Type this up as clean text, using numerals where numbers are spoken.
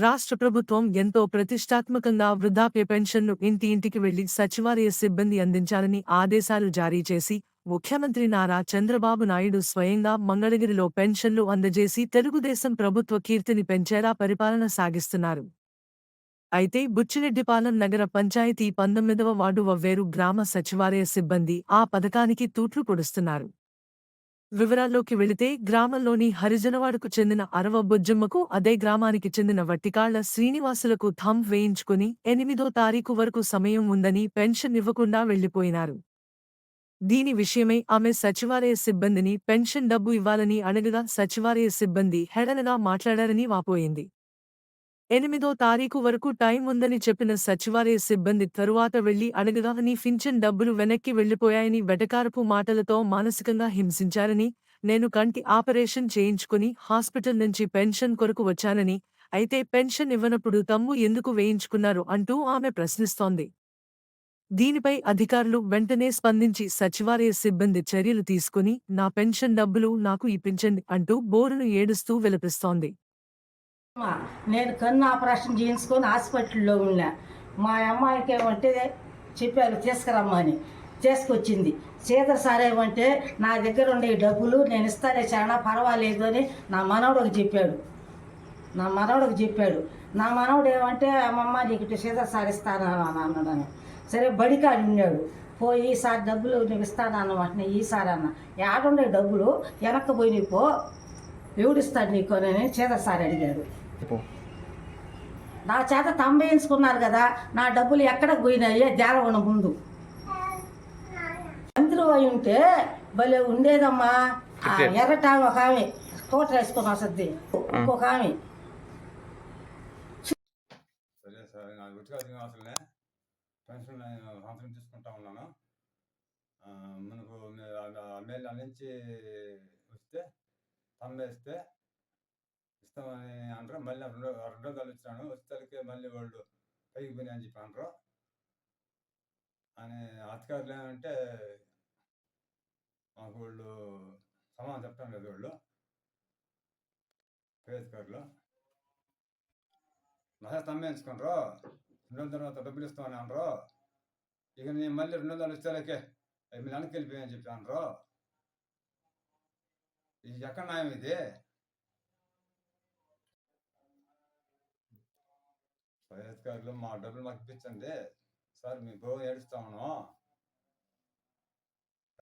రాష్ట్ర ప్రభుత్వం ఎంతో ప్రతిష్టాత్మకంగా వృద్ధాప్య పెన్షన్ను ఇంటింటికి వెళ్లి సచివాలయ సిబ్బంది అందించాలని ఆదేశాలు జారీ చేసి, ముఖ్యమంత్రి నారా చంద్రబాబు నాయుడు స్వయంగా మంగళగిరిలో పెన్షన్లు అందజేసి తెలుగుదేశం ప్రభుత్వ కీర్తిని పెంచేలా పరిపాలన సాగిస్తున్నారు. అయితే బుచ్చిరెడ్డిపాలెం నగర పంచాయతీ 19వ వార్డు వవ్వేరు గ్రామ సచివాలయ సిబ్బంది ఆ పథకానికి తూట్లు పొడుస్తున్నారు. వివరాల్లోకి వెళితే గ్రామంలోని హరిజనవాడకు చెందిన అరవ బొజ్జమ్మకు అదే గ్రామానికి చెందిన వట్టికాళ్ల శ్రీనివాసులకు థంబ్ వేయించుకుని 8వ తారీఖు వరకు సమయం ఉందని పెన్షన్ ఇవ్వకుండా వెళ్లిపోయినారు. దీని విషయమై ఆమె సచివాలయ సిబ్బందిని పెన్షన్ డబ్బు ఇవ్వాలని అడగగా సచివాలయ సిబ్బంది హెడనగా మాట్లాడారని వాపోయింది. 8వ తారీఖు వరకు టైం ఉందని చెప్పిన సచివాలయ సిబ్బంది తరువాత వెళ్లి అడగగా నీ పింఛన్ డబ్బులు వెనక్కి వెళ్లిపోయాయని వెటకారపు మాటలతో మానసికంగా హింసించారని, నేను కంటి ఆపరేషన్ చేయించుకుని హాస్పిటల్ నుంచి పెన్షన్ కొరకు వచ్చానని, అయితే పెన్షన్ ఇవ్వనప్పుడు తమ్ము ఎందుకు వేయించుకున్నారు అంటూ ఆమె ప్రశ్నిస్తోంది. దీనిపై అధికారులు వెంటనే స్పందించి సచివాలయ సిబ్బంది చర్యలు తీసుకుని నా పెన్షన్ డబ్బులు నాకు ఇప్పించండి అంటూ బోరును ఏడుస్తూ విలపిస్తోంది. నేను కన్ను ఆపరేషన్ చేయించుకొని హాస్పిటల్లో ఉన్నా. మా అమ్మాయికి ఏమంటే చెప్పారు తీసుకురమ్మని, తీసుకొచ్చింది. శ్రీధర్ సార్ ఏమంటే నా దగ్గర ఉండే డబ్బులు నేను ఇస్తానే చాలా పర్వాలేదు అని నా మనవడికి చెప్పాడు. నా మనవడు ఏమంటే అమ్మమ్మ నీకు శ్రీధర్ సార్ ఇస్తాను అన్నాడని. సరే బడికాడు ఉన్నాడు. పోయి సార్ డబ్బులు నీకు ఇస్తాను అన్నమాట. ఈసారి అన్న ఏడుండే డబ్బులు వెనక్కి పోయి పో, ఎవడిస్తాడు నీకు అని శ్రీధర్ సార్ అడిగాడు. నా చేత తంబేయించుకున్నారు కదా, నా డబ్బులు ఎక్కడికి పోయినాయి దేరవన ముందు మంత్రి అయి ఉంటే భలే ఉండేదమ్మా. ఎర్రటామె ఒక ఆమె కోట వేసుకొని వస్తుంది, ఇంకొక ఆమె. సరే సార్, నా ఉచిత శ్రీనివాసులనే పెన్షన్ సంవత్సరం తీసుకుంటా ఉన్నాను. మనకు అమ్మేళ్ళ నుంచి వస్తే తమ్మేస్తే ఇస్తామని అంటారు. మళ్ళీ రెండో తల్లి ఇచ్చినాను, వచ్చేసరికి మళ్ళీ వాళ్ళు పైకి పోయినా అని చెప్పి అంటారు. అని అధికారులు ఏమంటే మాకు వాళ్ళు సమాధానం చెప్తాను లేదు. వాళ్ళు పై అధికారులు మహా తమ్మేయించుకుంటారు, 2 రోజుల తర్వాత డబ్బులు ఇస్తామని అంటారు. ఇక నేను మళ్ళీ 2 రోజులు వచ్చేలకే మీరు వెనక్కి వెళ్ళిపోయాయని చెప్పి అంటారు. ఇది ఎక్కడ న్యాయం ఇది? పై అధికారులు మా డబ్బులు మాకు ఇప్పించండి సార్, మీ గోవు ఏడుస్తా ఉన్నాం.